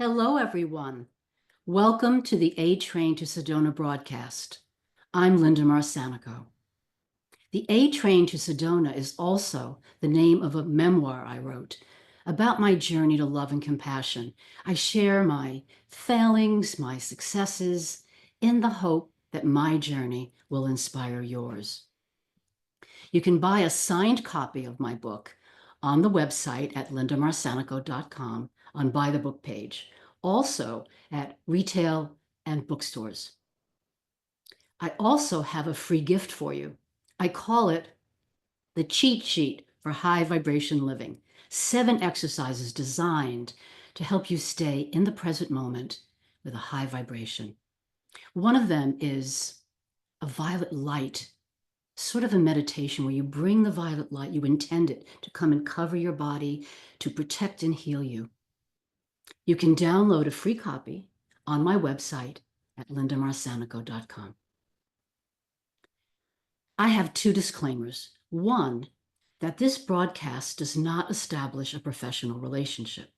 Hello, everyone. Welcome to the A Train to Sedona broadcast. I'm Linda Marcanico. The A Train to Sedona is also the name of a memoir I wrote about my journey to love and compassion. I share my failings, my successes, in the hope that my journey will inspire yours. You can buy a signed copy of my book on the website at lindamarcanico.com on Buy the Book page, also at retail and bookstores. I also have a free gift for you. I call it the cheat sheet for high vibration living. 7 exercises designed to help you stay in the present moment with a high vibration. One of them is a violet light, sort of a meditation where you bring the violet light, you intend it to come and cover your body, to protect and heal you. You can download a free copy on my website at lindamarcanico.com. I have 2 disclaimers. One, that this broadcast does not establish a professional relationship.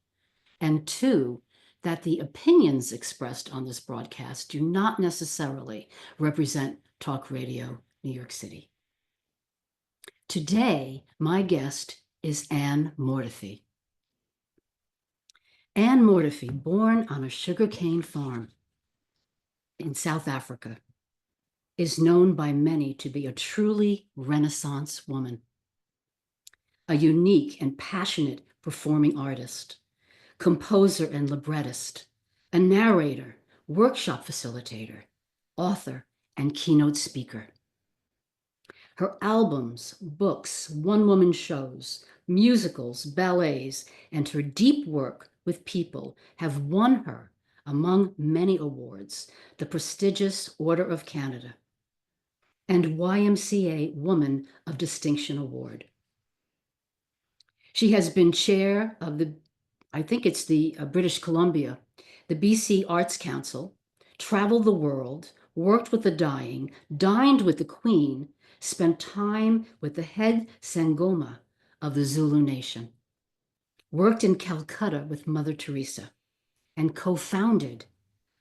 And 2, that the opinions expressed on this broadcast do not necessarily represent Talk Radio New York City. Today, my guest is Anne Mortifee. Anne Mortifee, born on a sugarcane farm in South Africa, is known by many to be a truly Renaissance woman, a unique and passionate performing artist, composer and librettist, a narrator, workshop facilitator, author, and keynote speaker. Her albums, books, one-woman shows, musicals, ballets, and her deep work with people have won her, among many awards, the prestigious Order of Canada and YMCA Woman of Distinction Award. She has been chair of the British Columbia, the BC Arts Council, traveled the world, worked with the dying, dined with the Queen, spent time with the head Sangoma of the Zulu Nation, worked in Calcutta with Mother Teresa, and co-founded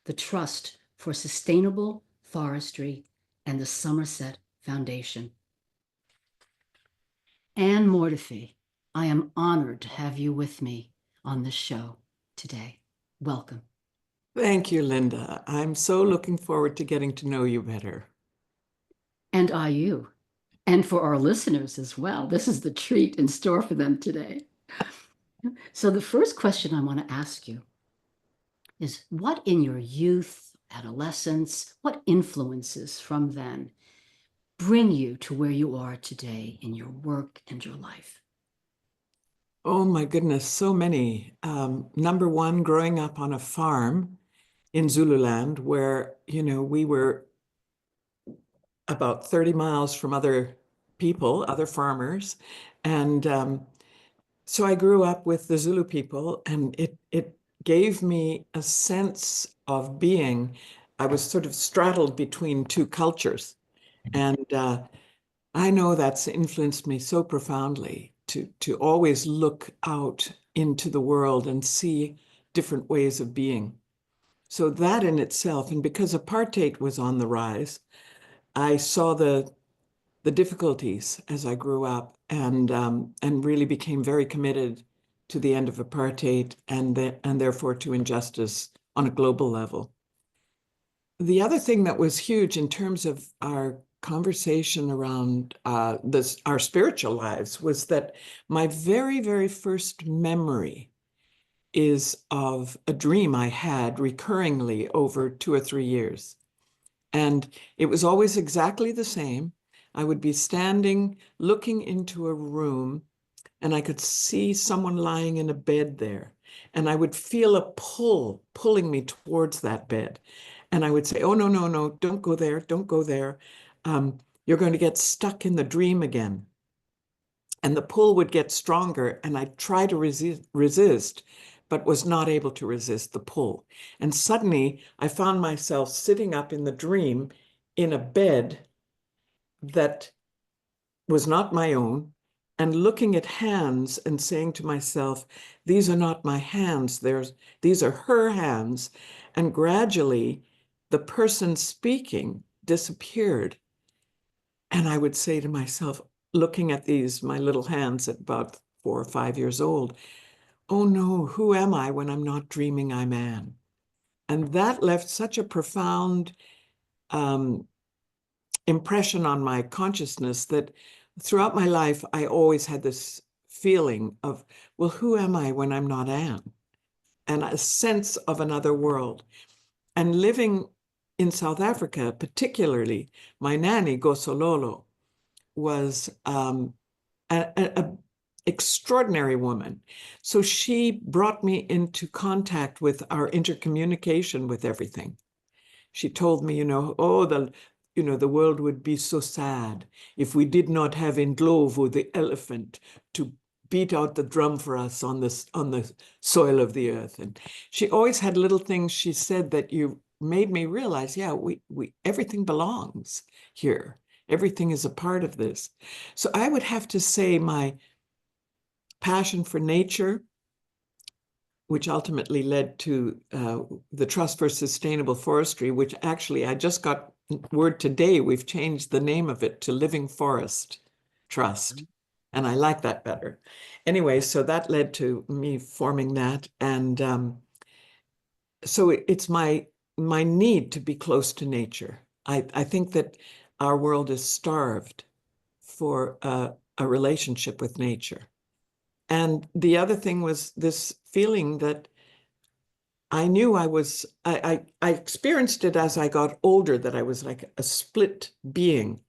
the Trust for Sustainable Forestry and the Somerset Foundation. Anne Mortifee, I am honored to have you with me on this show today. Welcome. Thank you, Linda. I'm so looking forward to getting to know you better. And are you? And for our listeners as well. This is the treat in store for them today. So the first question I want to ask you is, what in your youth, adolescence, what influences from then bring you to where you are today in your work and your life? Oh my goodness, so many. Number one, growing up on a farm in Zululand where, we were about 30 miles from other people, other farmers. And so I grew up with the Zulu people, and it gave me a sense of being. I was sort of straddled between 2 cultures. And I know that's influenced me so profoundly to always look out into the world and see different ways of being. So that in itself, and because apartheid was on the rise, I saw the difficulties as I grew up, and really became very committed to the end of apartheid and therefore to injustice on a global level. The other thing that was huge in terms of our conversation around our spiritual lives was that my very, very first memory is of a dream I had recurringly over 2 or 3 years. And it was always exactly the same. I would be standing, looking into a room, and I could see someone lying in a bed there. And I would feel a pull pulling me towards that bed. And I would say, oh, no, no, no, don't go there, don't go there. You're going to get stuck in the dream again. And the pull would get stronger, and I'd try to resist, but was not able to resist the pull. And suddenly I found myself sitting up in the dream in a bed that was not my own, and looking at hands and saying to myself, these are not my hands, these are her hands. And gradually, the person speaking disappeared. And I would say to myself, looking at my little hands at about 4 or 5 years old, oh no, who am I when I'm not dreaming I'm Anne? And that left such a profound impression on my consciousness that throughout my life, I always had this feeling of, well, who am I when I'm not Anne? And a sense of another world. And living in South Africa, particularly, my nanny, Gosololo, was an extraordinary woman. So she brought me into contact with our intercommunication with everything. She told me, the world would be so sad if we did not have Ndlovu, the elephant, to beat out the drum for us on the soil of the earth. And she always had little things she said that you made me realize, yeah, we everything belongs here. Everything is a part of this. So I would have to say my passion for nature, which ultimately led to the Trust for Sustainable Forestry, which actually I just got word today, we've changed the name of it to Living Forest Trust. And I like that better. Anyway, so that led to me forming that. And so it's my need to be close to nature. I think that our world is starved for a relationship with nature. And the other thing was this feeling that I knew I experienced it as I got older, that I was like a split being.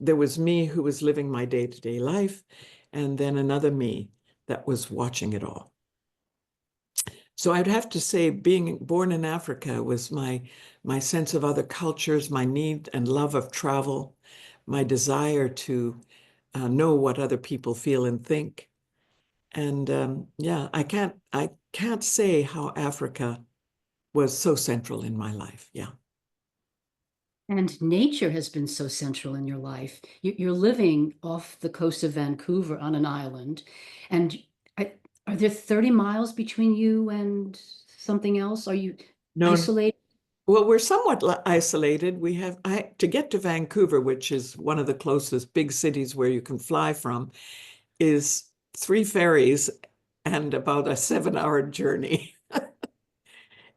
There was me who was living my day-to-day life, and then another me that was watching it all. So I'd have to say being born in Africa was my sense of other cultures, my need and love of travel, my desire to know what other people feel and think. And yeah, I can't say how Africa was so central in my life. Yeah. And nature has been so central in your life. You're living off the coast of Vancouver on an island. And are there 30 miles between you and something else? Are you No, isolated? well, we're somewhat isolated. To get to Vancouver, which is one of the closest big cities where you can fly from, is 3 ferries and about a 7-hour journey.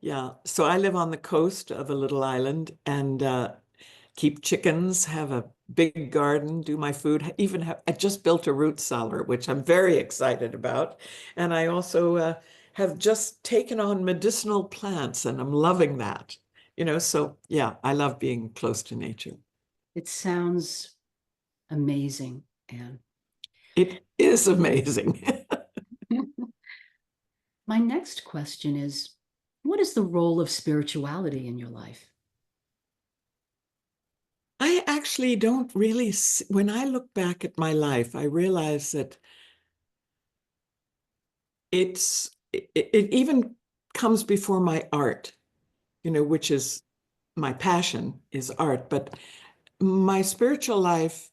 Yeah. So I live on the coast of a little island and keep chickens, have a big garden, do my food, I just built a root cellar, which I'm very excited about. And I also have just taken on medicinal plants and I'm loving that. So yeah, I love being close to nature. It sounds amazing, Anne. It is amazing. My next question is, what is the role of spirituality in your life? I actually don't really see, when I look back at my life, I realize that it even comes before my art, which is my passion is art. But my spiritual life,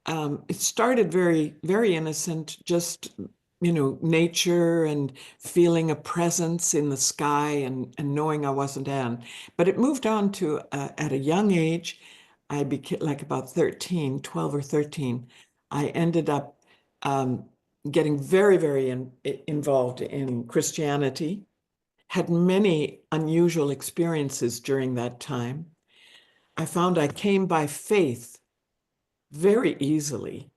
it started very, very innocent, just, nature and feeling a presence in the sky and knowing I wasn't Anne. But it moved on to, at a young age, I became like about 12 or 13, I ended up getting very, very involved in Christianity, had many unusual experiences during that time. I found I came by faith very easily.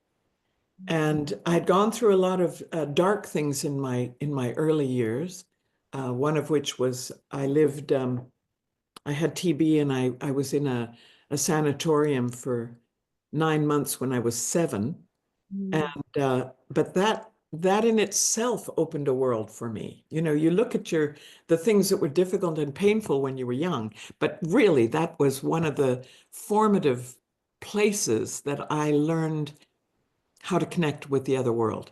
And I'd gone through a lot of dark things in my early years. One of which was I had TB and I was in a sanatorium for 9 months when I was 7. Mm. And but that in itself opened a world for me. You look at the things that were difficult and painful when you were young, but really that was one of the formative places that I learned how to connect with the other world.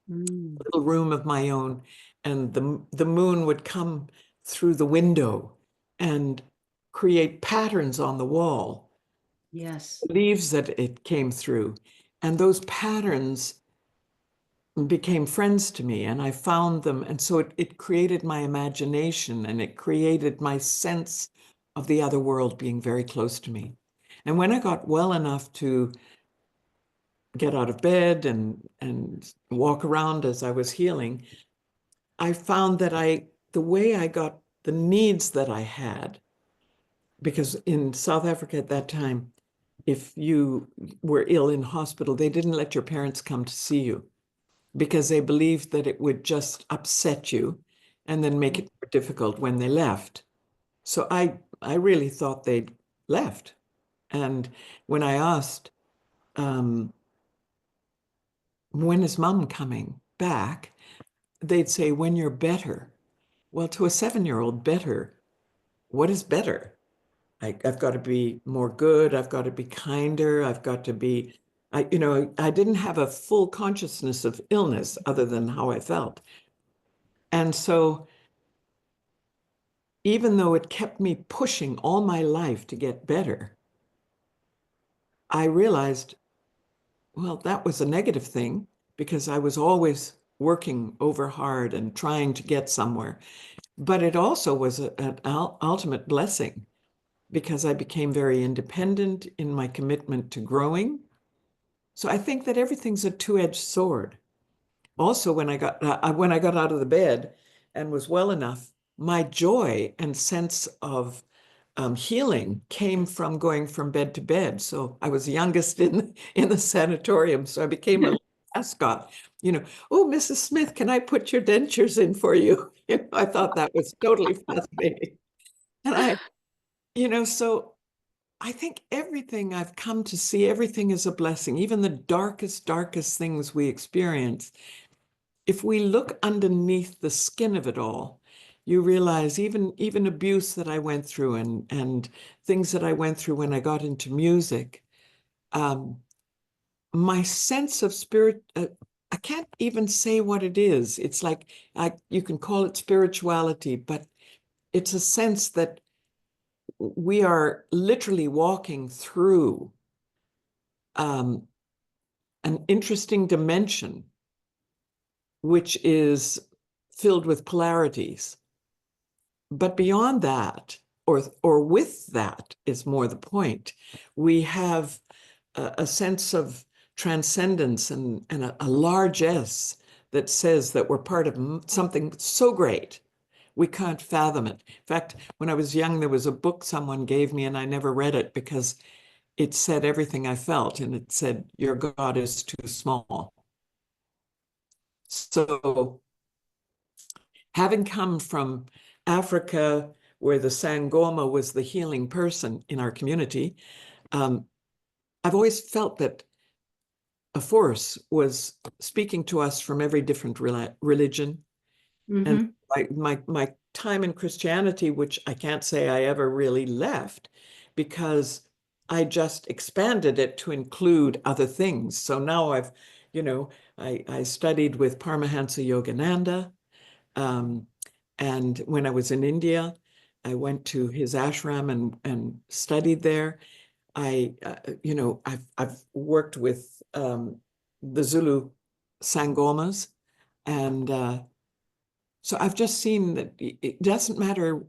Mm. Little room of my own, and the moon would come through the window and create patterns on the wall, Yes. leaves that it came through. And those patterns became friends to me, and I found them. And so it created my imagination, and it created my sense of the other world being very close to me. And when I got well enough to get out of bed and walk around as I was healing, I found that the way I got the needs that I had, because in South Africa at that time, if you were ill in hospital, they didn't let your parents come to see you because they believed that it would just upset you and then make it more difficult when they left. So I really thought they'd left. And when I asked, when is mom coming back? They'd say, when you're better. Well, to a 7-year-old, better, what is better? I've got to be more good. I've got to be kinder. I've got to be, I didn't have a full consciousness of illness other than how I felt. And so even though it kept me pushing all my life to get better, I realized, well, that was a negative thing because I was always working over hard and trying to get somewhere. But it also was an ultimate blessing because I became very independent in my commitment to growing. So I think that everything's a two-edged sword. Also, when I got out of the bed and was well enough, my joy and sense of healing came from going from bed to bed. So I was the youngest in the sanatorium, so I became a mascot. Oh, Mrs. Smith, can I put your dentures in for you? I thought that was totally fascinating. And so I think everything I've come to see, everything is a blessing, even the darkest things we experience. If we look underneath the skin of it all, you realize even abuse that I went through and things that I went through when I got into music, my sense of spirit, I can't even say what it is. It's like, you can call it spirituality, but it's a sense that we are literally walking through an interesting dimension, which is filled with polarities. But beyond that, or with that is more the point, we have a sense of transcendence and a large S that says that we're part of something so great we can't fathom it. In fact, when I was young, there was a book someone gave me and I never read it because it said everything I felt, and it said, your God is too small. So having come from Africa, where the Sangoma was the healing person in our community, I've always felt that a force was speaking to us from every different religion. And my time in Christianity, which I can't say I ever really left, because I just expanded it to include other things. So now I studied with Paramahansa Yogananda. And when I was in India, I went to his ashram and studied there. I've worked with the Zulu Sangomas, and so I've just seen that it doesn't matter.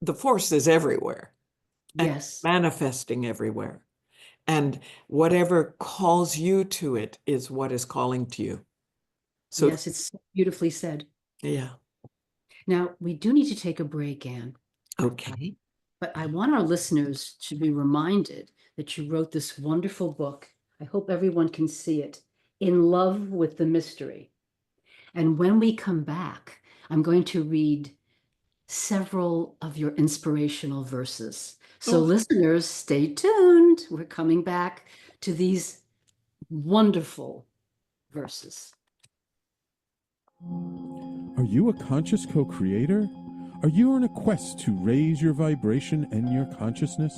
The force is everywhere. Yes. And manifesting everywhere. And whatever calls you to it is what is calling to you. So yes, it's beautifully said. Yeah. Now, we do need to take a break, Anne. Okay. But I want our listeners to be reminded that you wrote this wonderful book. I hope everyone can see it, In Love with the Mystery. And when we come back, I'm going to read several of your inspirational verses. So listeners, stay tuned. We're coming back to these wonderful verses. Are you a conscious co-creator? Are you on a quest to raise your vibration and your consciousness?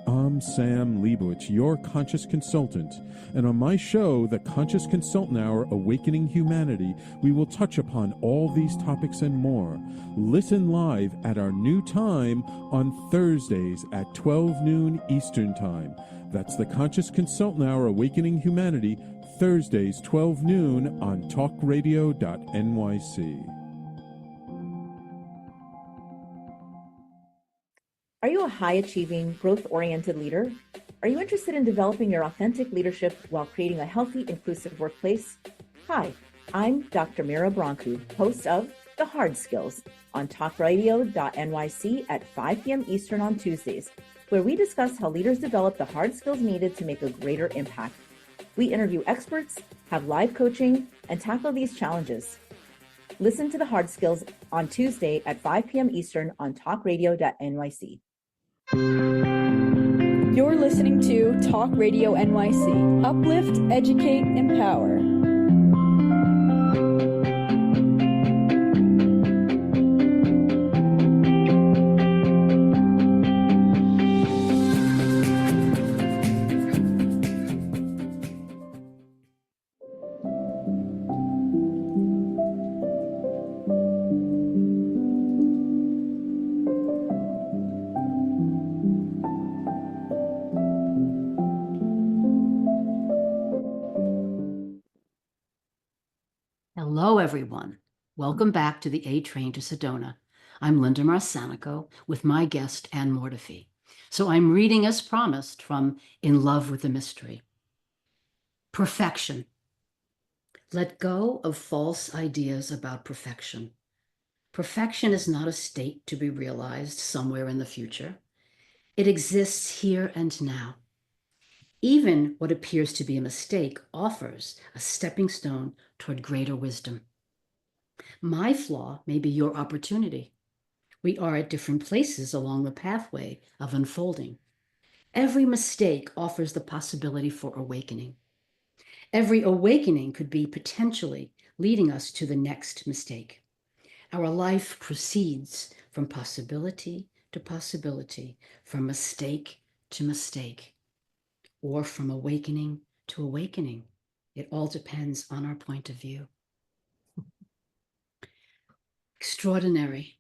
I'm Sam Leibowitz, your conscious consultant, and on my show, The Conscious Consultant Hour, Awakening Humanity, we will touch upon all these topics and more. Listen live at our new time on Thursdays at 12 noon Eastern Time. That's The Conscious Consultant Hour, Awakening Humanity, Thursdays 12 noon on talkradio.nyc. Are you a high-achieving, growth-oriented leader? Are you interested in developing your authentic leadership while creating a healthy, inclusive workplace? Hi, I'm Dr. Mira Brancu, host of The Hard Skills on talkradio.nyc at 5 p.m. Eastern on Tuesdays, where we discuss how leaders develop the hard skills needed to make a greater impact. We interview experts, have live coaching, and tackle these challenges. Listen to The Hard Skills on Tuesday at 5 p.m. Eastern on talkradio.nyc. You're listening to Talk Radio NYC. Uplift, educate, empower. Hello, everyone. Welcome back to the A Train to Sedona. I'm Linda Marsanico with my guest, Anne Mortifee. So I'm reading as promised from In Love with the Mystery. Perfection. Let go of false ideas about perfection. Perfection is not a state to be realized somewhere in the future. It exists here and now. Even what appears to be a mistake offers a stepping stone toward greater wisdom. My flaw may be your opportunity. We are at different places along the pathway of unfolding. Every mistake offers the possibility for awakening. Every awakening could be potentially leading us to the next mistake. Our life proceeds from possibility to possibility, from mistake to mistake, or from awakening to awakening. It all depends on our point of view. Extraordinary.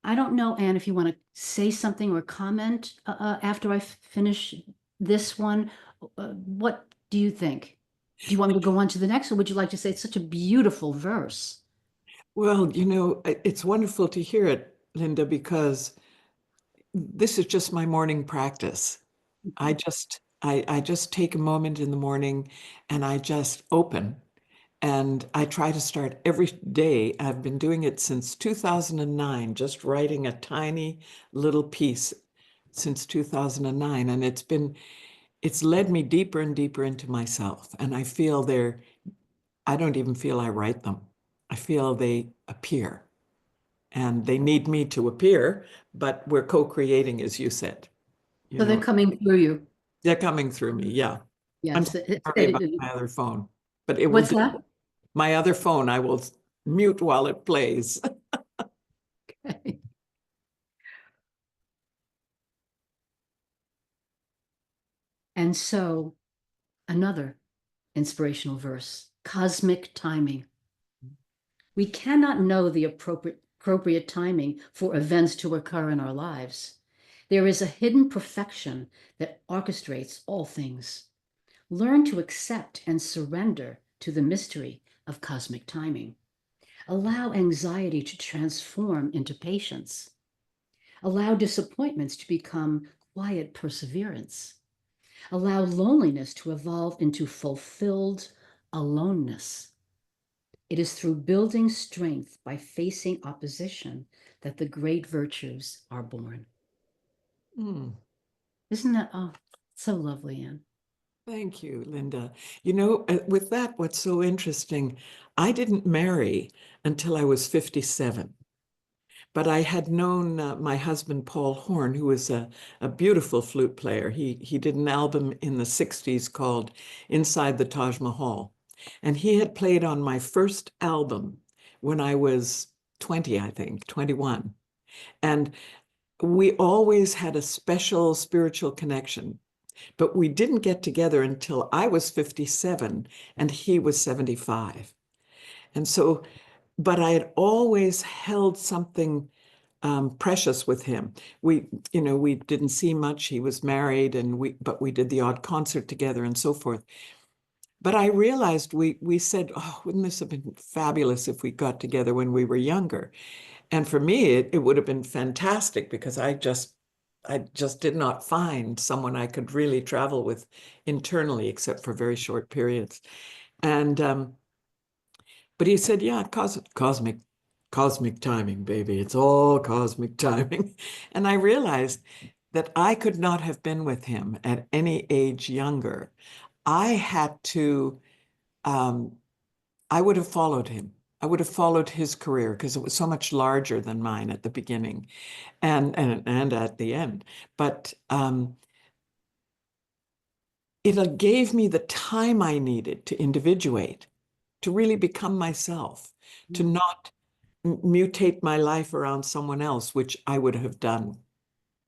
I don't know, Anne, if you want to say something or comment after I finish this one. What do you think? Do you want me to go on to the next, or would you like to say it's such a beautiful verse? Well, you know, it's wonderful to hear it, Linda, because this is just my morning practice. I just take a moment in the morning and I just open, and I try to start every day. I've been doing it since 2009, just writing a tiny little piece since 2009. And it's led me deeper and deeper into myself. And I feel I don't even feel I write them. I feel they appear, and they need me to appear, but we're co-creating, as you said. So they're coming through you. They're coming through me, yeah. I'm Yes. sorry about my other phone, but it What's will that? my other phone, I will mute while it plays. Okay. And so another inspirational verse, cosmic timing. We cannot know the appropriate timing for events to occur in our lives. There is a hidden perfection that orchestrates all things. Learn to accept and surrender to the mystery of cosmic timing. Allow anxiety to transform into patience. Allow disappointments to become quiet perseverance. Allow loneliness to evolve into fulfilled aloneness. It is through building strength by facing opposition that the great virtues are born. Isn't that so lovely, Anne? Thank you, Linda. You know, with that, what's so interesting, I didn't marry until I was 57. But I had known my husband, Paul Horn, who was a beautiful flute player. He did an album in the 60s called Inside the Taj Mahal. And he had played on my first album when I was 20, I think, 21. And we always had a special spiritual connection. But we didn't get together until I was 57 and he was 75. And so, but I had always held something precious with him. We didn't see much. He was married, but we did the odd concert together and so forth. But I realized we said, oh, wouldn't this have been fabulous if we got together when we were younger? And for me, it would have been fantastic because I just did not find someone I could really travel with internally, except for very short periods. And but he said, yeah, cosmic timing, baby. It's all cosmic timing. And I realized that I could not have been with him at any age younger. I had to, I would have followed him. I would have followed his career because it was so much larger than mine at the beginning and at the end. But it gave me the time I needed to individuate, to really become myself, to not mutate my life around someone else, which I would have done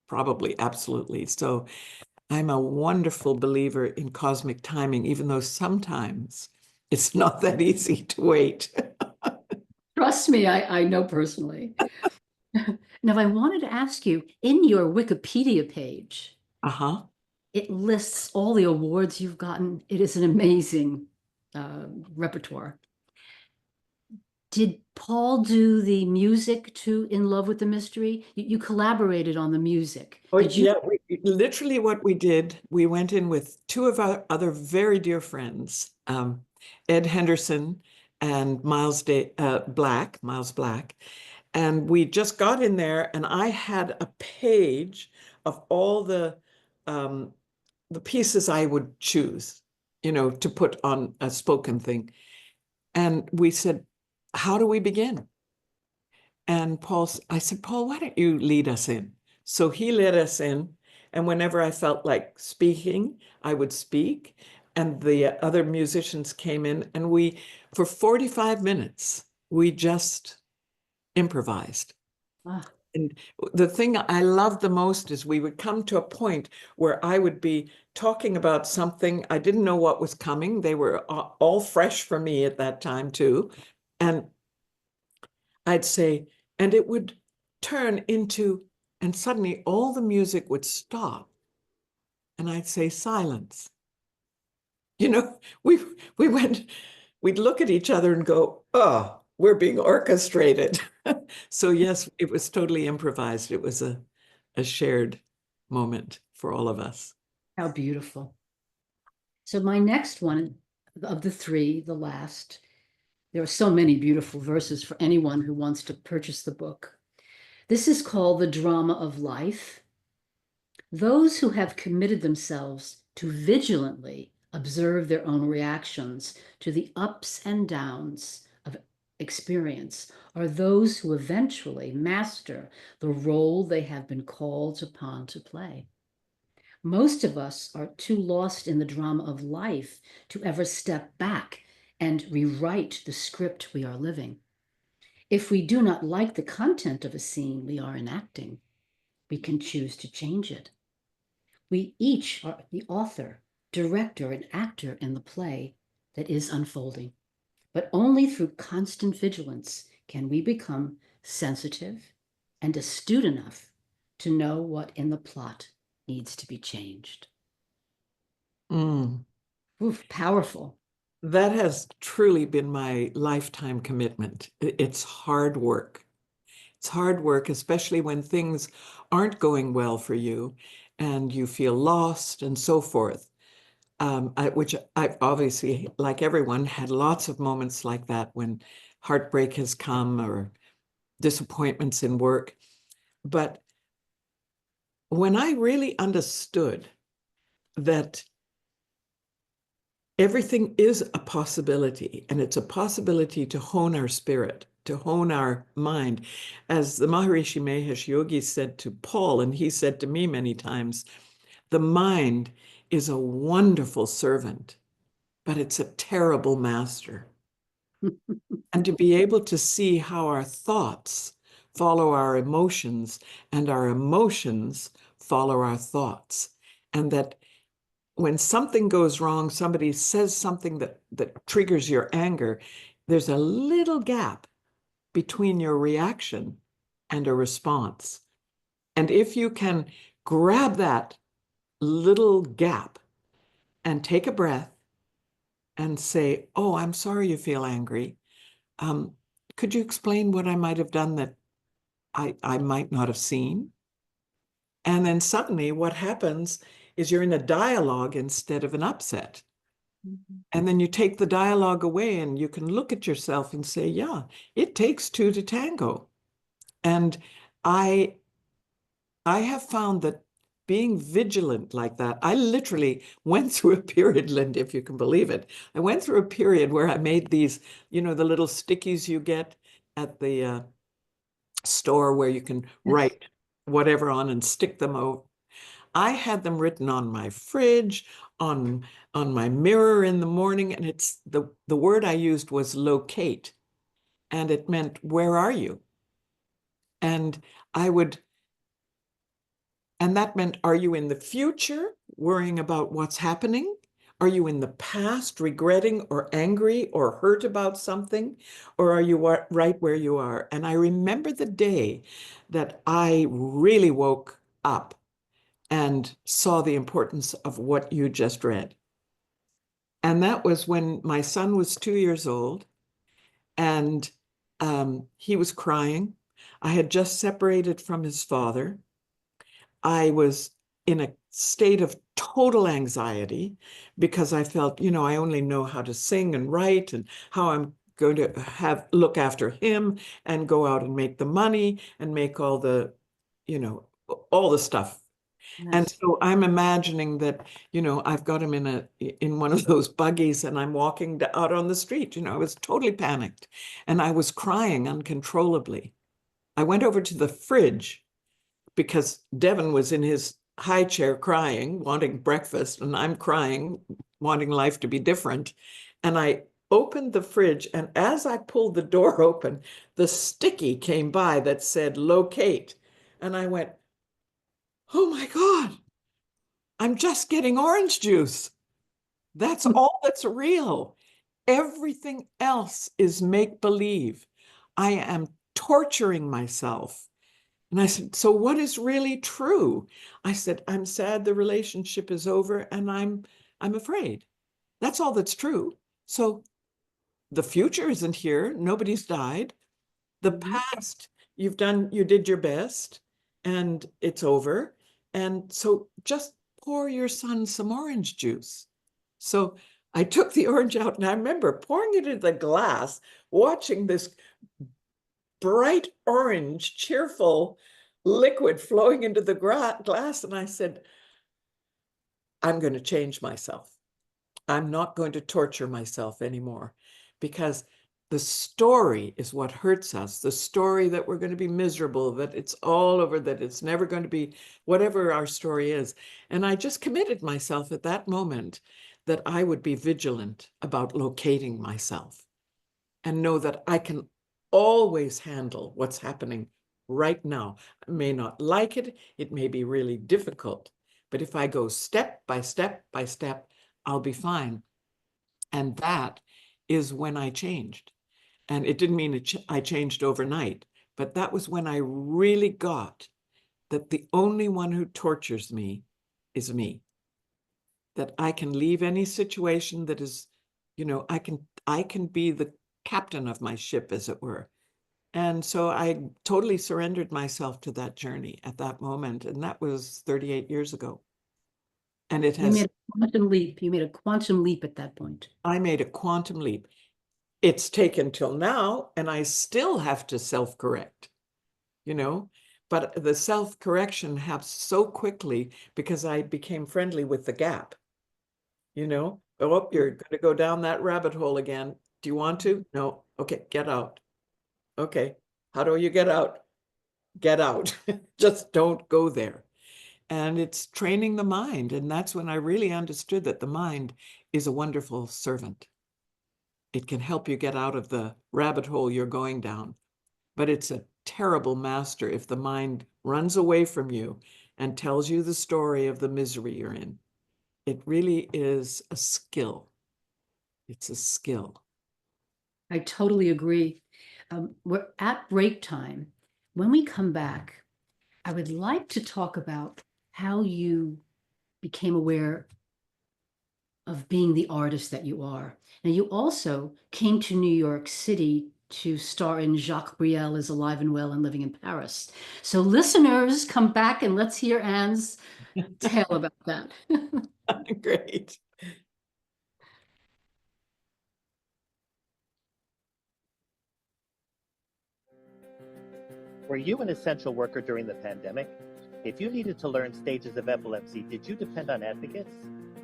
probably, absolutely. So I'm a wonderful believer in cosmic timing, even though sometimes it's not that easy to wait. Trust me, I know personally. Now, I wanted to ask you, in your Wikipedia page, it lists all the awards you've gotten. It is an amazing repertoire. Did Paul do the music to In Love with the Mystery? You collaborated on the music. Oh, yeah, literally what we did, we went in with two of our other very dear friends, Ed Henderson and Miles Black, and we just got in there, and I had a page of all the pieces I would choose, to put on a spoken thing. And we said, how do we begin? And I said, Paul, why don't you lead us in? So he led us in. And whenever I felt like speaking, I would speak. And the other musicians came in, and for 45 minutes, we just improvised. And the thing I loved the most is we would come to a point where I would be talking about something. I didn't know what was coming. They were all fresh for me at that time too. And I'd say, and it would turn into, and suddenly all the music would stop. And I'd say, silence. We'd look at each other and go, oh, we're being orchestrated. So yes, it was totally improvised. It was a shared moment for all of us. How beautiful. So my next one of the three, the last, there are so many beautiful verses for anyone who wants to purchase the book. This is called The Drama of Life. Those who have committed themselves to vigilantly observe their own reactions to the ups and downs of experience are those who eventually master the role they have been called upon to play. Most of us are too lost in the drama of life to ever step back and rewrite the script we are living. If we do not like the content of a scene we are enacting, we can choose to change it. We each are the author, director, and actor in the play that is unfolding. But only through constant vigilance can we become sensitive and astute enough to know what in the plot needs to be changed. Oof, powerful. That has truly been my lifetime commitment. It's hard work. It's hard work, especially when things aren't going well for you and you feel lost and so forth. Which I obviously, like everyone, had lots of moments like that when heartbreak has come or disappointments in work. But when I really understood that everything is a possibility, and it's a possibility to hone our spirit, to hone our mind, as the Maharishi Mahesh Yogi said to Paul, and he said to me many times, the mind is a wonderful servant, but it's a terrible master. And to be able to see how our thoughts follow our emotions and our emotions follow our thoughts. And that when something goes wrong, somebody says something that triggers your anger, there's a little gap between your reaction and a response. And if you can grab that little gap and take a breath and say, oh, I'm sorry you feel angry. Could you explain what I might have done that I might not have seen? And then suddenly what happens is you're in a dialogue instead of an upset. And then you take the dialogue away and you can look at yourself and say, yeah, it takes two to tango. And I have found that being vigilant like that, I literally went through a period, Linda, if you can believe it. I went through a period where I made these, the little stickies you get at the store where you can write whatever on and stick them over. I had them written on my fridge, on my mirror in the morning, and it's the word I used was locate, and it meant, where are you? And that meant, are you in the future worrying about what's happening? Are you in the past regretting or angry or hurt about something? Or are you right where you are? And I remember the day that I really woke up and saw the importance of what you just read. And that was when my son was 2 years old, and he was crying. I had just separated from his father. I was in a state of total anxiety because I felt, I only know how to sing and write and how I'm going to look after him and go out and make the money and make all the, all the stuff. And so I'm imagining that, I've got him in one of those buggies and I'm walking out on the street. I was totally panicked and I was crying uncontrollably. I went over to the fridge because Devin was in his high chair crying, wanting breakfast, and I'm crying, wanting life to be different. And I opened the fridge, and as I pulled the door open, the sticky came by that said locate. And I went, oh my God, I'm just getting orange juice. That's all that's real. Everything else is make-believe. I am torturing myself. And I said, so what is really true? I said, I'm sad the relationship is over and I'm afraid. That's all that's true. So the future isn't here. Nobody's died. The past, you did your best and it's over. And so just pour your son some orange juice. So I took the orange out and I remember pouring it in the glass, watching this bright orange, cheerful liquid flowing into the glass. And I said, I'm going to change myself. I'm not going to torture myself anymore, because the story is what hurts us. The story that we're going to be miserable, that it's all over, that it's never going to be, whatever our story is. And I just committed myself at that moment that I would be vigilant about locating myself and know that I can always handle what's happening right now. I may not like it. It may be really difficult. But if I go step by step by step, I'll be fine. And that is when I changed. And it didn't mean I changed overnight, but that was when I really got that the only one who tortures me is me. That I can leave any situation that is, I can be the captain of my ship, as it were. And so I totally surrendered myself to that journey at that moment. And that was 38 years ago. And it has— You made a quantum leap. You made a quantum leap at that point. I made a quantum leap. It's taken till now, and I still have to self-correct, but the self-correction happens so quickly because I became friendly with the gap. Oh, you're going to go down that rabbit hole again. Do you want to? No. Okay, get out. Okay, how do you get out? Get out. Just don't go there. And it's training the mind. And that's when I really understood that the mind is a wonderful servant. It can help you get out of the rabbit hole you're going down. But it's a terrible master if the mind runs away from you and tells you the story of the misery you're in. It really is a skill. It's a skill. I totally agree. We're at break time. When we come back, I would like to talk about how you became aware of being the artist that you are. Now, you also came to New York City to star in Jacques Brel is Alive and Well and Living in Paris. So listeners, come back and let's hear Anne's tale about that. Great. Were you an essential worker during the pandemic? If you needed to learn stages of epilepsy, did you depend on advocates?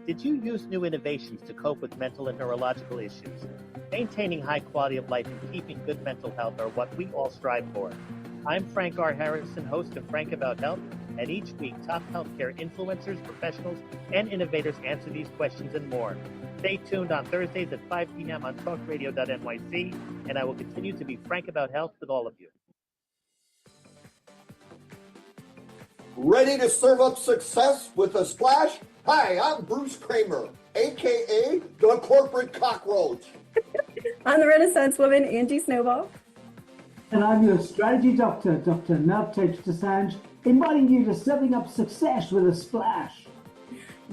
Did you use new innovations to cope with mental and neurological issues? Maintaining high quality of life and keeping good mental health are what we all strive for. I'm Frank R. Harrison, host of Frank About Health, and each week top healthcare influencers, professionals, and innovators answer these questions and more. Stay tuned on Thursdays at 5 p.m. on talkradio.nyc, and I will continue to be frank about health with all of you. Ready to serve up success with a splash? Hi, I'm Bruce Kramer, aka the corporate cockroach. I'm the Renaissance woman, Angie Snowball. And I'm your strategy doctor, Dr. Navtej Desange, inviting you to serving up success with a splash.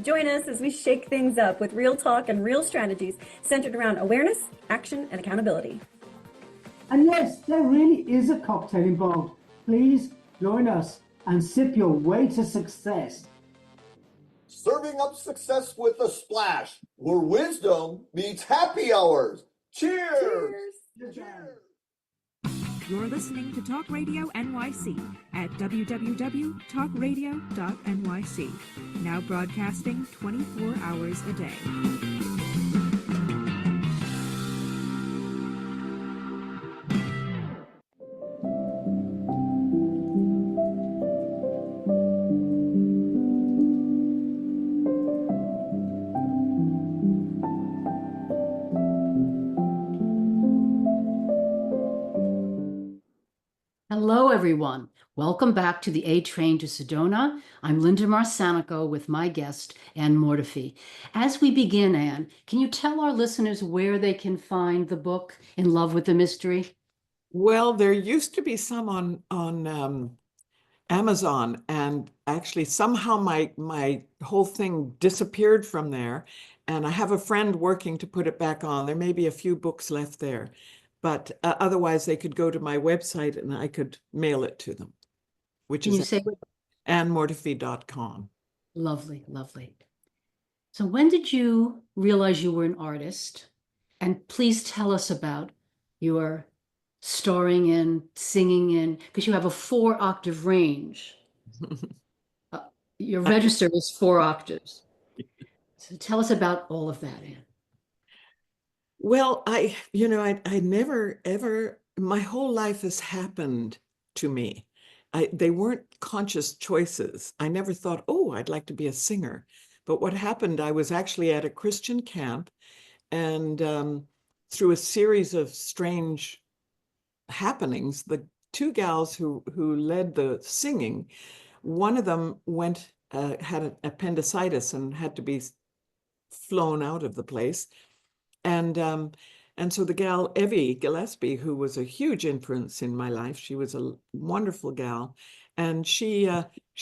Join us as we shake things up with real talk and real strategies centered around awareness, action, and accountability. And yes, there really is a cocktail involved. Please join us and sip your way to success. Serving up success with a splash, where wisdom meets happy hours. Cheers! Cheers. You're listening to Talk Radio NYC at www.talkradio.nyc. Now broadcasting 24 hours a day. Hello, everyone. Welcome back to the A Train to Sedona. I'm Linda Marsanico with my guest, Anne Mortifee. As we begin, Anne, can you tell our listeners where they can find the book, In Love with the Mystery? Well, there used to be some on Amazon, and actually somehow my whole thing disappeared from there, and I have a friend working to put it back on. There may be a few books left there, but otherwise they could go to my website and I could mail it to them, which Can you is say annemortifee.com. Lovely, lovely. So when did you realize you were an artist? And please tell us about your starring in, singing in, because you have a 4-octave range. Your register is 4 octaves. So tell us about all of that, Anne. Well, I never ever, my whole life has happened to me. They weren't conscious choices. I never thought, oh, I'd like to be a singer. But what happened, I was actually at a Christian camp, and through a series of strange happenings, the 2 gals who led the singing, one of them had an appendicitis and had to be flown out of the place. And so the gal, Evie Gillespie, who was a huge influence in my life, she was a wonderful gal, and she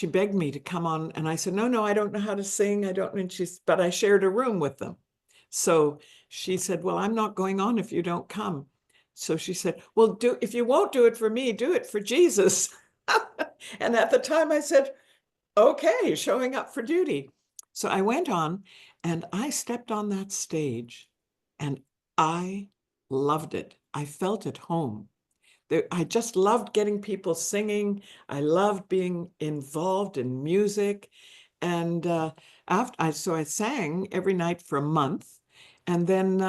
begged me to come on, and I said, no, I don't know how to sing. I don't, and but I shared a room with them. So she said, well, I'm not going on if you don't come. So she said, well, if you won't do it for me, do it for Jesus. And at the time I said, okay, showing up for duty. So I went on and I stepped on that stage and I loved it. I felt at home. I just loved getting people singing. I loved being involved in music. And so I sang every night for a month. And then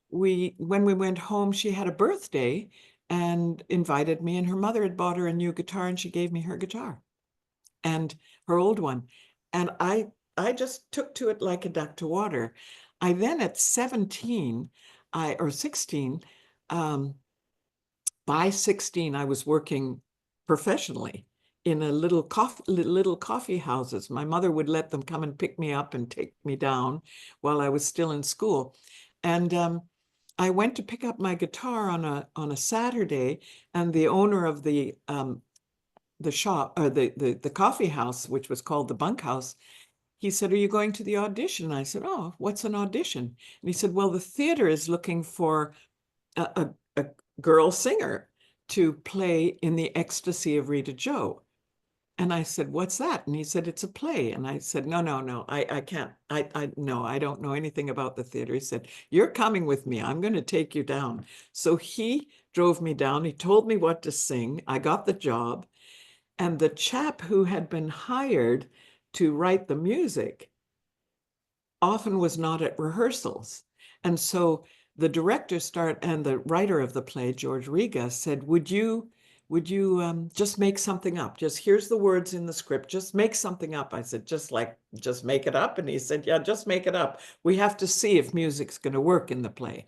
when we went home, she had a birthday and invited me, and her mother had bought her a new guitar, and she gave me her guitar and her old one. And I just took to it like a duck to water. I then at 16, by 16, I was working professionally in a little coffee houses. My mother would let them come and pick me up and take me down while I was still in school. And I went to pick up my guitar on a Saturday, and the owner of the shop, or the coffee house, which was called the bunkhouse, he said, "Are you going to the audition?" I said, "Oh, what's an audition?" And he said, "Well, the theater is looking for a girl singer to play in the Ecstasy of Rita Joe." And I said, "What's that?" And he said, "It's a play." And I said, no, I can't. No, I don't know anything about the theater. He said, "You're coming with me. I'm going to take you down." So he drove me down. He told me what to sing. I got the job. And the chap who had been hired to write the music often was not at rehearsals. And so the director and the writer of the play, George Riga, said, would you just make something up? Just here's the words in the script, just make something up. I said, just make it up? And he said, yeah, just make it up. We have to see if music's going to work in the play.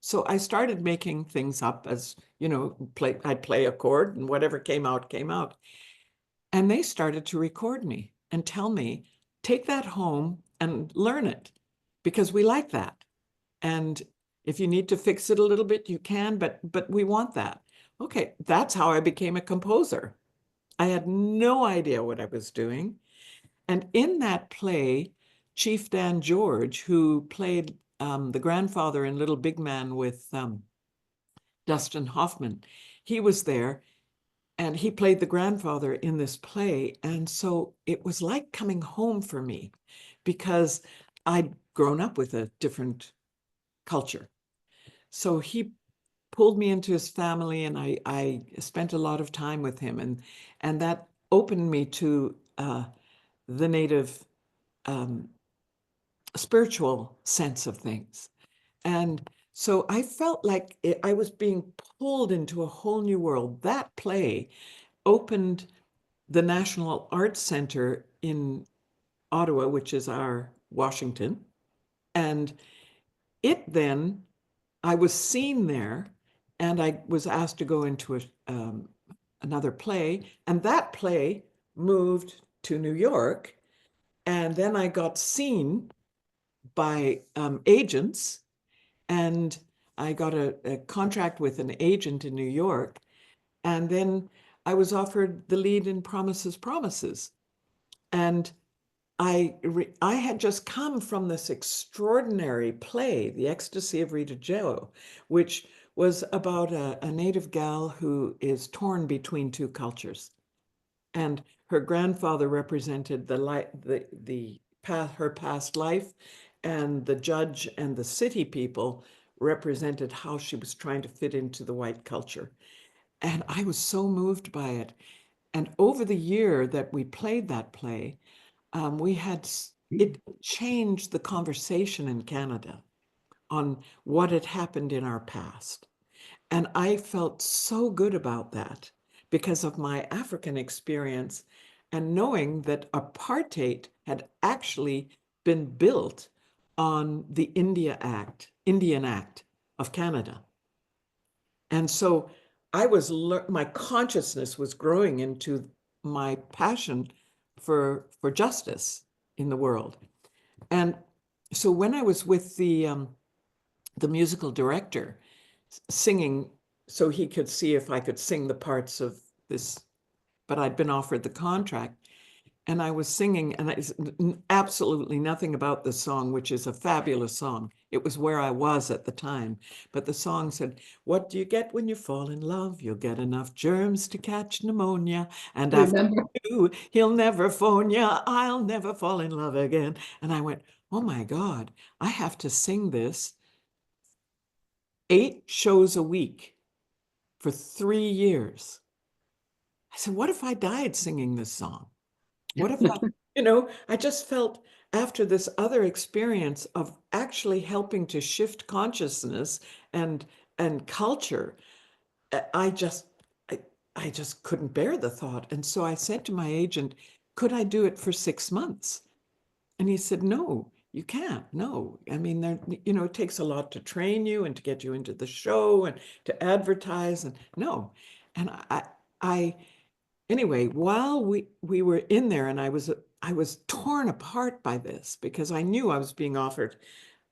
So I started making things up as, I'd play a chord and whatever came out, came out. And they started to record me and tell me, take that home and learn it, because we like that. And if you need to fix it a little bit, you can, but we want that. Okay, that's how I became a composer. I had no idea what I was doing. And in that play, Chief Dan George, who played the grandfather in Little Big Man with Dustin Hoffman, he was there. And he played the grandfather in this play. And so it was like coming home for me, because I'd grown up with a different culture. So he pulled me into his family, and I spent a lot of time with him. And that opened me to the Native spiritual sense of things. And so I felt like I was being pulled into a whole new world. That play opened the National Arts Center in Ottawa, which is our Washington. And I was seen there, and I was asked to go into another play, and that play moved to New York. And then I got seen by agents, and I got a contract with an agent in New York. And then I was offered the lead in Promises, Promises. And I had just come from this extraordinary play, The Ecstasy of Rita Joe, which was about a Native gal who is torn between two cultures. And her grandfather represented her past life, and the judge and the city people represented how she was trying to fit into the white culture. And I was so moved by it. And over the year that we played that play, it changed the conversation in Canada on what had happened in our past. And I felt so good about that because of my African experience, and knowing that apartheid had actually been built on the Indian Act of Canada. And so my consciousness was growing into my passion for justice in the world. And so when I was with the musical director singing, so he could see if I could sing the parts of this, but I'd been offered the contract, and I was singing, and absolutely nothing about the song, which is a fabulous song. It was where I was at the time. But the song said, "What do you get when you fall in love? You'll get enough germs to catch pneumonia. And after you, he'll never phone ya. I'll never fall in love again." And I went, oh my God, I have to sing this 8 shows a week for 3 years. I said, what if I died singing this song? What if I just felt, after this other experience of actually helping to shift consciousness and culture, I just couldn't bear the thought. And so I said to my agent, could I do it for 6 months? And he said, no, you can't. No. I mean, it takes a lot to train you and to get you into the show and to advertise, and no. And anyway, while we were in there, and I was torn apart by this, because I knew I was being offered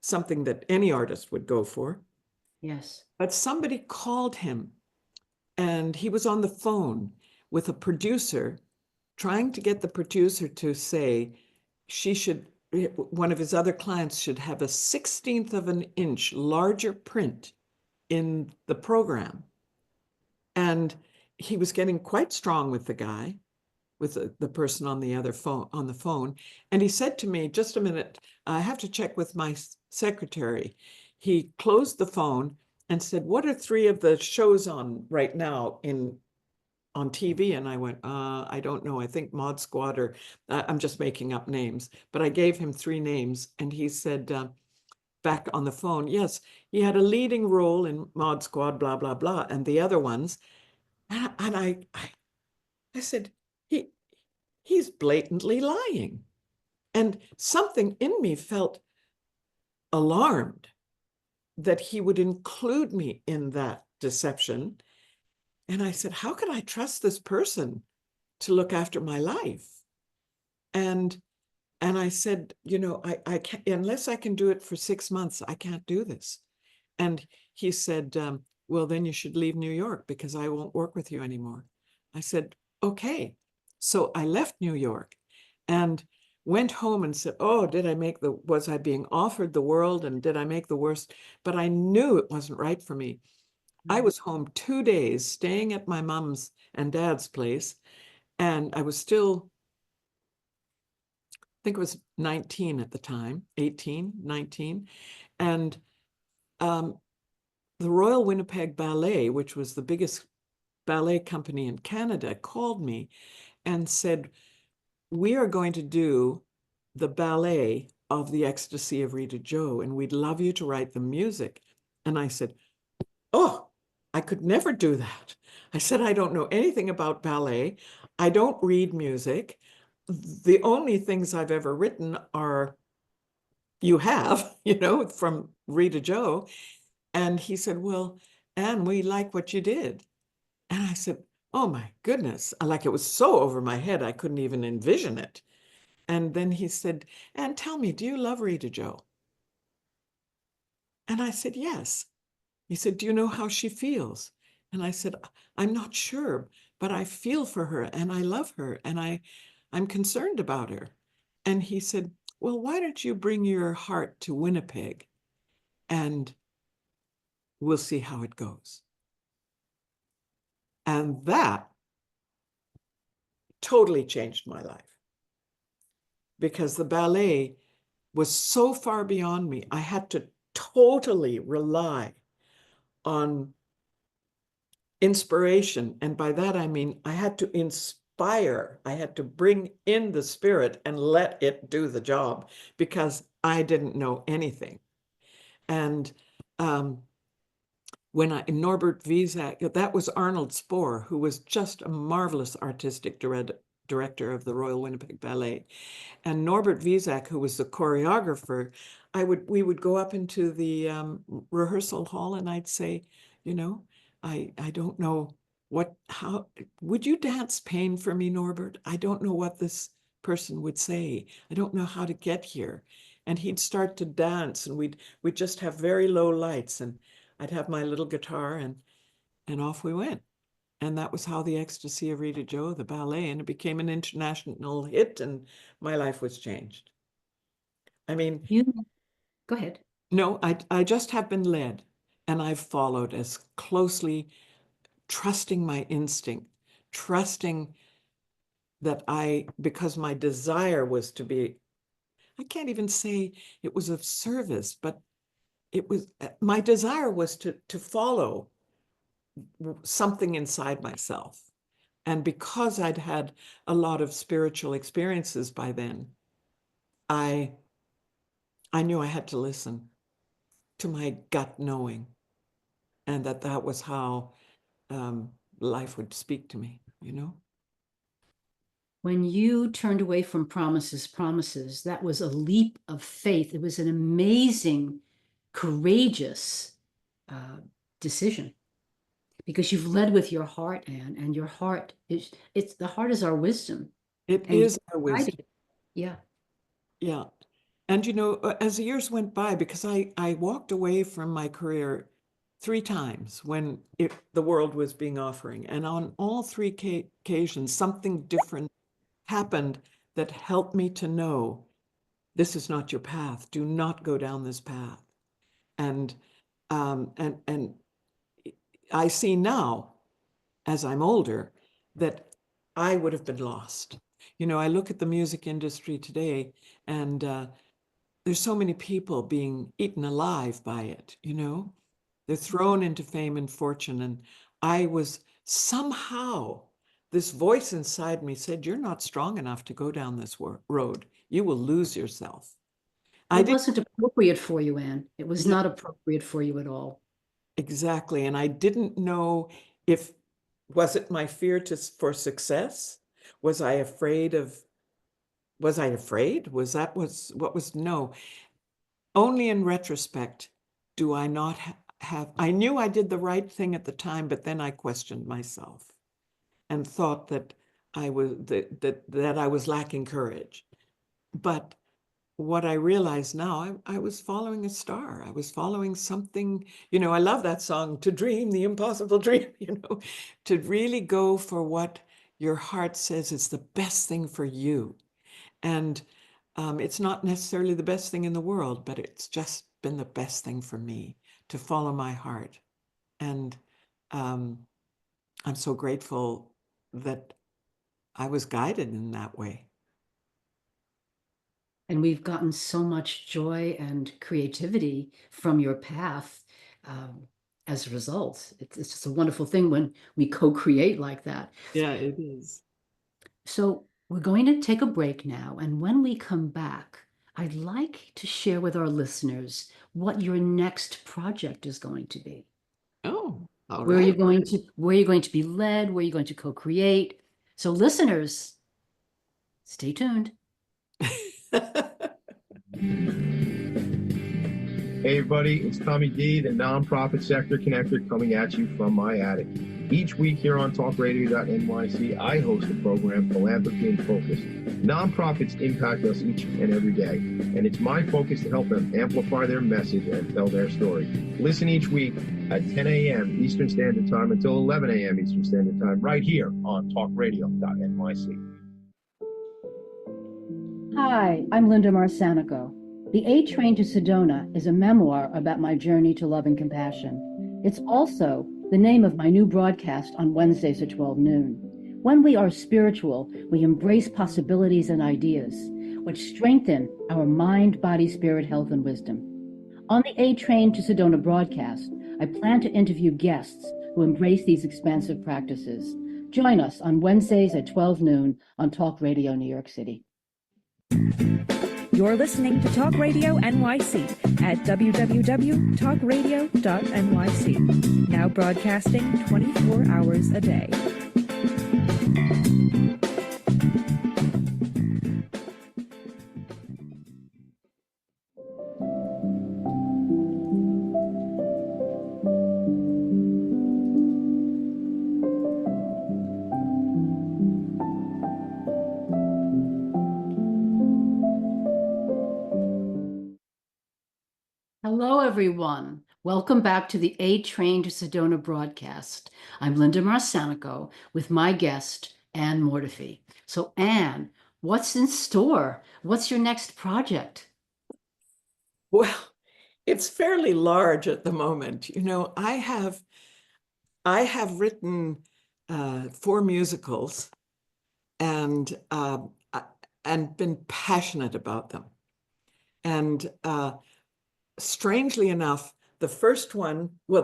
something that any artist would go for. Yes. But somebody called him, and he was on the phone with a producer, trying to get the producer to say one of his other clients should have a 1/16 of an inch larger print in the program. And he was getting quite strong with the guy, with the person on the phone. And he said to me, just a minute, I have to check with my secretary. He closed the phone and said, what are 3 of the shows on right now on TV? And I went, I don't know. I think Mod Squad, or I'm just making up names. But I gave him 3 names. And he said, back on the phone, yes, he had a leading role in Mod Squad, blah, blah, blah, and the other ones. And I said, he's blatantly lying. And something in me felt alarmed that he would include me in that deception. And I said, how could I trust this person to look after my life? And I said, you know, I can't, unless I can do it for 6 months, I can't do this. And he said, well, then you should leave New York because I won't work with you anymore. I said, okay. So I left New York and went home and said, oh, was I being offered the world, and did I make the worst? But I knew it wasn't right for me. I was home 2 days staying at my mom's and dad's place. And I was still, I think it was 19 at the time, 18, 19. And the Royal Winnipeg Ballet, which was the biggest ballet company in Canada, called me and said, we are going to do the ballet of The Ecstasy of Rita Joe, and we'd love you to write the music. And I said, oh, I could never do that. I said, I don't know anything about ballet. I don't read music. The only things I've ever written are, you have, you know, from Rita Joe. And he said, well, Anne, we like what you did. And I said, oh my goodness, like it was so over my head, I couldn't even envision it. And then he said, Anne, tell me, do you love Rita Joe? And I said, yes. He said, do you know how she feels? And I said, I'm not sure, but I feel for her and I love her and I'm concerned about her. And he said, well, why don't you bring your heart to Winnipeg and we'll see how it goes. And that totally changed my life because the ballet was so far beyond me. I had to totally rely on inspiration. And by that, I mean, I had to inspire. I had to bring in the spirit and let it do the job because I didn't know anything. And Norbert Wiesack, that was Arnold Spohr, who was just a marvelous artistic director of the Royal Winnipeg Ballet. And Norbert Wiesack, who was the choreographer, we would go up into the rehearsal hall and I'd say, you know, I don't know how would you dance Pain for me, Norbert? I don't know what this person would say. I don't know how to get here. And he'd start to dance and we'd just have very low lights and I'd have my little guitar and off we went. And that was how The Ecstasy of Rita Joe, the ballet, and it became an international hit and my life was changed. I mean, Go ahead. No, I just have been led and I've followed as closely, trusting my instinct, trusting that because my desire was to be, I can't even say it was of service, but my desire was to follow something inside myself. And because I'd had a lot of spiritual experiences by then, I knew I had to listen to my gut knowing, and that was how life would speak to me, you know? When you turned away from promises, that was a leap of faith. It was an amazing, courageous decision because you've led with your heart, Anne, and your heart the heart is our wisdom. It is our wisdom. Yeah. Yeah. And, you know, as the years went by, because I walked away from my career 3 times when the world was being offering. And on all 3 occasions, something different happened that helped me to know this is not your path. Do not go down this path. And I see now, as I'm older, that I would have been lost. You know, I look at the music industry today, and there's so many people being eaten alive by it, you know? They're thrown into fame and fortune. And I was somehow, this voice inside me said, you're not strong enough to go down this road. You will lose yourself. It wasn't appropriate for you, Anne. It was No. not appropriate for you at all. Exactly. And I didn't know was it my fear for success? Was I afraid? No. Only in retrospect do I not have, I knew I did the right thing at the time, but then I questioned myself and thought that I was lacking courage. But what I realize now, I was following a star. I was following something, you know, I love that song, To Dream the Impossible Dream, you know, to really go for what your heart says is the best thing for you. And it's not necessarily the best thing in the world, but it's just been the best thing for me to follow my heart. And I'm so grateful that I was guided in that way. And we've gotten so much joy and creativity from your path as a result. It's just a wonderful thing when we co-create like that. Yeah, it is. So we're going to take a break now. And when we come back, I'd like to share with our listeners what your next project is going to be. Oh, all where right. you're going to be led, where you're going to co-create. So listeners, stay tuned. Hey everybody, it's Tommy D, the nonprofit sector connector, coming at you from my attic. Each week here on talkradio.nyc, I host the program Philanthropy in Focus. Nonprofits impact us each and every day, and it's my focus to help them amplify their message and tell their story. Listen each week at 10 a.m. Eastern Standard Time until 11 a.m. Eastern Standard Time, right here on talkradio.nyc. Hi, I'm Linda Marcanico. The A Train to Sedona is a memoir about my journey to love and compassion. It's also the name of my new broadcast on Wednesdays at 12 noon. When we are spiritual, we embrace possibilities and ideas, which strengthen our mind, body, spirit, health, and wisdom. On the A Train to Sedona broadcast, I plan to interview guests who embrace these expansive practices. Join us on Wednesdays at 12 noon on Talk Radio New York City. You're listening to Talk Radio NYC at www.talkradio.nyc. Now broadcasting 24 hours a day. Hello, everyone. Welcome back to the A Train to Sedona broadcast. I'm Linda Marcanico with my guest, Anne Mortifee. So, Anne, what's in store? What's your next project? Well, it's fairly large at the moment. You know, I have written 4 musicals and been passionate about them. And strangely enough, the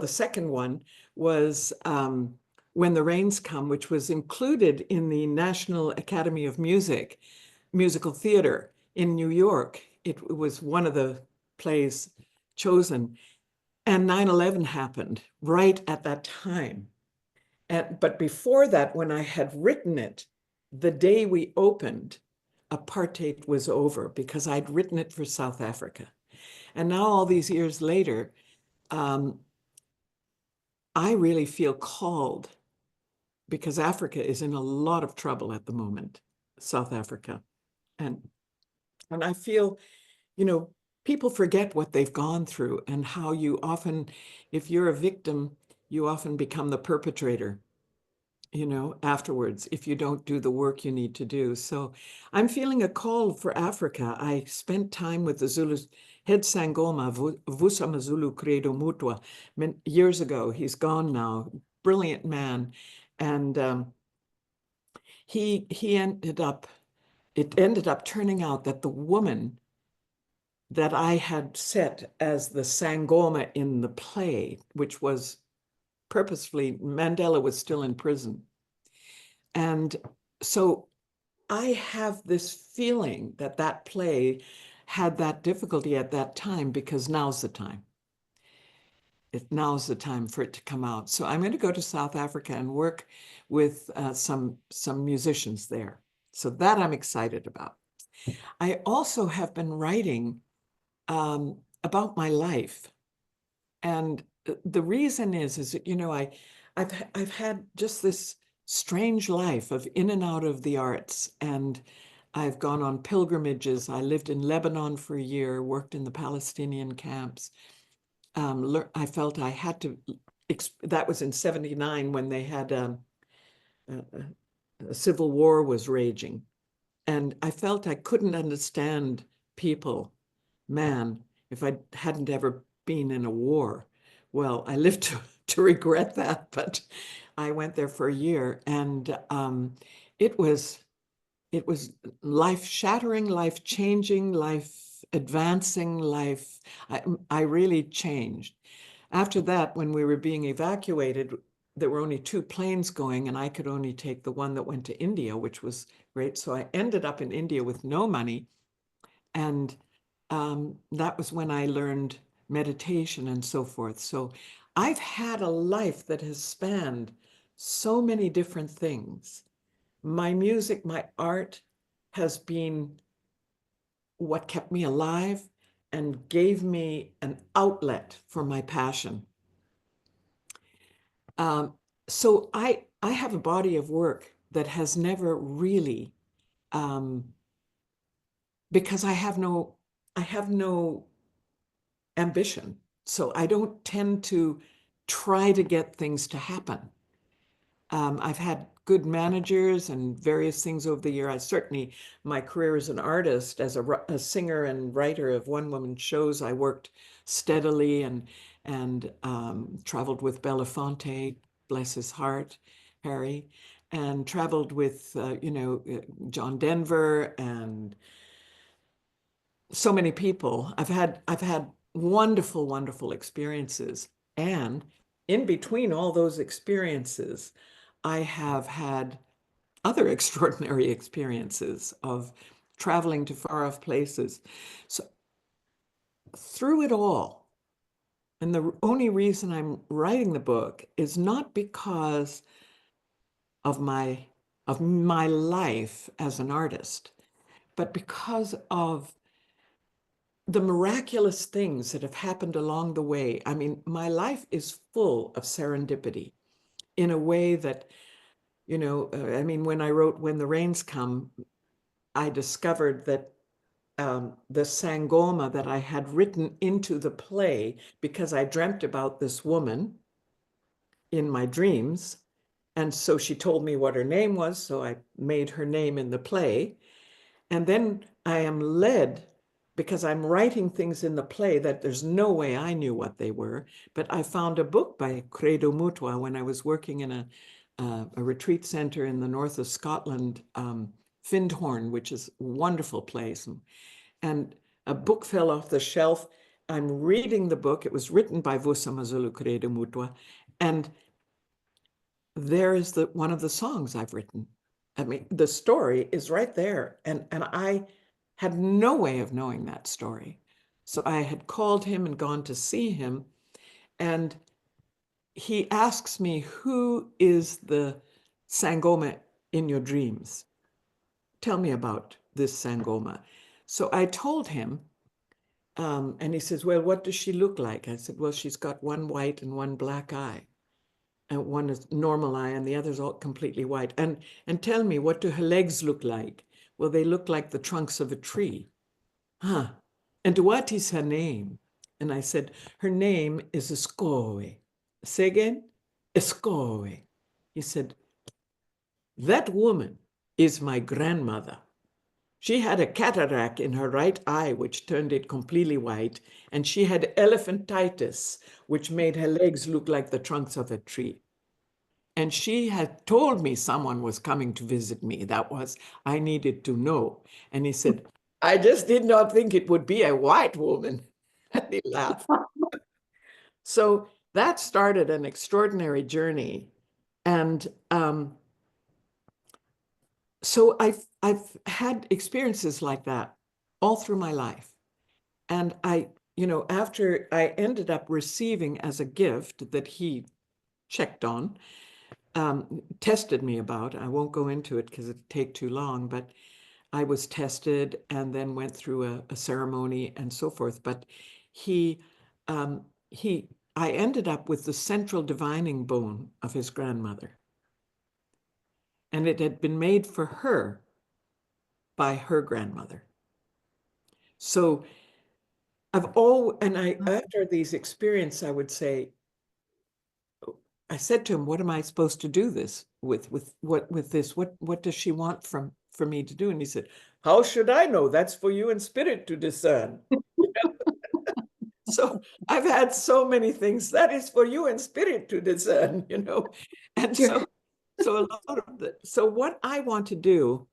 second one was When the Rains Come, which was included in the National Academy of Music musical theater in New York. It was one of the plays chosen. And 9/11 happened right at that time. But before that, when I had written it, the day we opened, apartheid was over because I'd written it for South Africa. And now all these years later, I really feel called because Africa is in a lot of trouble at the moment, South Africa. And I feel, you know, people forget what they've gone through and how you often, if you're a victim, you often become the perpetrator, you know, afterwards, if you don't do the work you need to do. So I'm feeling a call for Africa. I spent time with the Zulus, head Sangoma, Vusamazulu Credo Mutwa, years ago. He's gone now, brilliant man. And it ended up turning out that the woman that I had set as the Sangoma in the play, which was purposefully, Mandela was still in prison. And so I have this feeling that that play had that difficulty at that time because now's the time. Now's the time for it to come out. So I'm going to go to South Africa and work with some musicians there. So that I'm excited about. I also have been writing about my life. And the reason is that, you know, I've had just this strange life of in and out of the arts. And I've gone on pilgrimages. I lived in Lebanon for a year, worked in the Palestinian camps. I felt I had to, that was in '79 when they had a civil war was raging. And I felt I couldn't understand people, man, if I hadn't ever been in a war. Well, I lived to regret that, but I went there for a year, and it was life-shattering, life-changing, life-advancing, I really changed. After that, when we were being evacuated, there were only 2 planes going, and I could only take the one that went to India, which was great. So I ended up in India with no money, and that was when I learned meditation and so forth. So I've had a life that has spanned so many different things. My music, my art has been what kept me alive and gave me an outlet for my passion. So I have a body of work that has never really, because I have no ambition. So I don't tend to try to get things to happen. I've had good managers and various things over the year. My career as an artist, as a singer and writer of one-woman shows, I worked steadily and traveled with Belafonte, bless his heart, Harry, and traveled with, John Denver and so many people. I've had wonderful, wonderful experiences. And in between all those experiences, I have had other extraordinary experiences of traveling to far off places. So through it all, and the only reason I'm writing the book is not because of my life as an artist, but because of the miraculous things that have happened along the way. I mean, my life is full of serendipity in a way that, when I wrote When the Rains Come, I discovered that the Sangoma that I had written into the play, because I dreamt about this woman in my dreams. And so she told me what her name was, so I made her name in the play. And then I am led, because I'm writing things in the play that there's no way I knew what they were, but I found a book by Credo Mutwa when I was working in a retreat center in the north of Scotland, Findhorn, which is a wonderful place. And a book fell off the shelf. I'm reading the book. It was written by Vusamazulu Credo Mutwa. And there is one of the songs I've written. I mean, the story is right there. And I had no way of knowing that story. So I had called him and gone to see him. And he asks me, who is the Sangoma in your dreams? Tell me about this Sangoma. So I told him, and he says, well, what does she look like? I said, well, she's got one white and one black eye. And one is normal eye and the other's all completely white. And tell me, what do her legs look like? Well, they look like the trunks of a tree. Huh. and what is her name? And I said, her name is Escoe. Say again, Escoe. He said, that woman is my grandmother. She had a cataract in her right eye, which turned it completely white, and she had elephantitis, which made her legs look like the trunks of a tree. And she had told me someone was coming to visit me. That was, I needed to know. And he said, I just did not think it would be a white woman. And he laughed. So that started an extraordinary journey. And so I've had experiences like that all through my life. And after I ended up receiving as a gift that he checked on, tested me about, I won't go into it because it'd take too long, but I was tested and then went through a ceremony and so forth. But I ended up with the central divining bone of his grandmother. And it had been made for her by her grandmother. So after these experiences, I would say, I said to him, what am I supposed to do this with this? What does she want for me to do? And he said, how should I know? That's for you in spirit to discern. So I've had so many things that is for you in spirit to discern, And so a lot of that. So what I want to do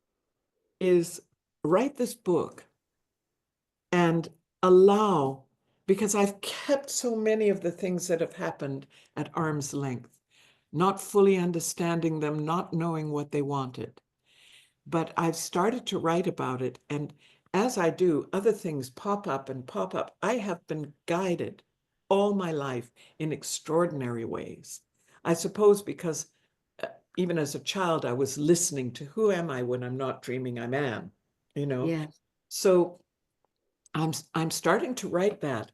is write this book and allow, because I've kept so many of the things that have happened at arm's length, not fully understanding them, not knowing what they wanted. But I've started to write about it. And as I do, other things pop up and pop up. I have been guided all my life in extraordinary ways. I suppose because even as a child, I was listening to who am I when I'm not dreaming I am, Yeah. So I'm starting to write that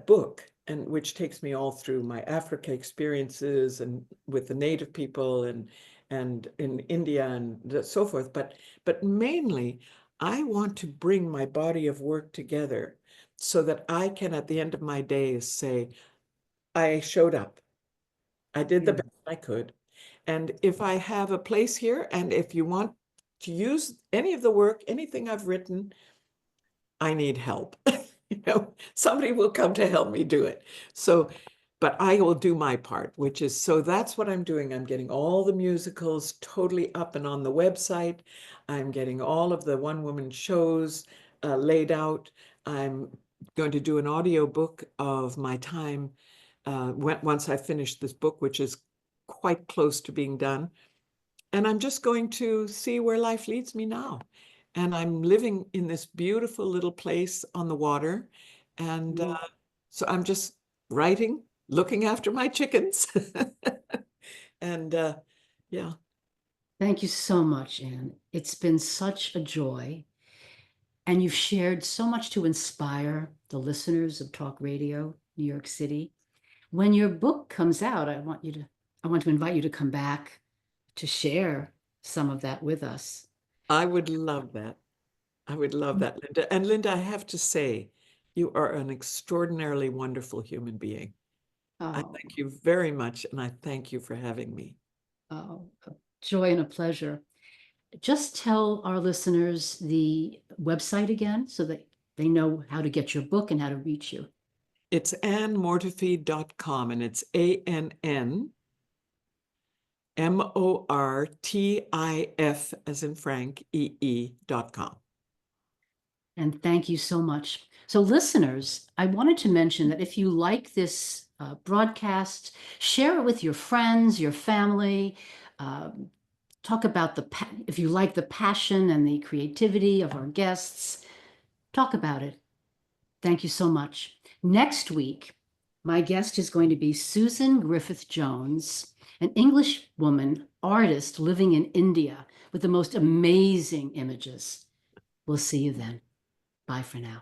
book, and which takes me all through my Africa experiences and with the native people and in India and so forth. But mainly, I want to bring my body of work together so that I can, at the end of my days, say, I showed up. I did the best I could. And if I have a place here, and if you want to use any of the work, anything I've written, I need help. Somebody will come to help me do it. So, but I will do my part, which is, so that's what I'm doing. I'm getting all the musicals totally up and on the website. I'm getting all of the one-woman shows laid out. I'm going to do an audio book of my time once I finish this book, which is quite close to being done. And I'm just going to see where life leads me now. And I'm living in this beautiful little place on the water. And so I'm just writing, looking after my chickens. And yeah. Thank you so much, Anne. It's been such a joy. And you've shared so much to inspire the listeners of Talk Radio, New York City. When your book comes out, I want to invite you to come back to share some of that with us. I would love that. I would love that, Linda. And Linda, I have to say, you are an extraordinarily wonderful human being. Oh. I thank you very much, and I thank you for having me. Oh, a joy and a pleasure. Just tell our listeners the website again so that they know how to get your book and how to reach you. It's AnnMortifee.com, and it's ANNMortif as in Frank, EE.com. And thank you so much. So listeners, I wanted to mention that if you like this broadcast, share it with your friends, your family, talk about if you like the passion and the creativity of our guests, talk about it. Thank you so much. Next week, my guest is going to be Susan Griffith-Jones, an English woman, artist living in India with the most amazing images. We'll see you then. Bye for now.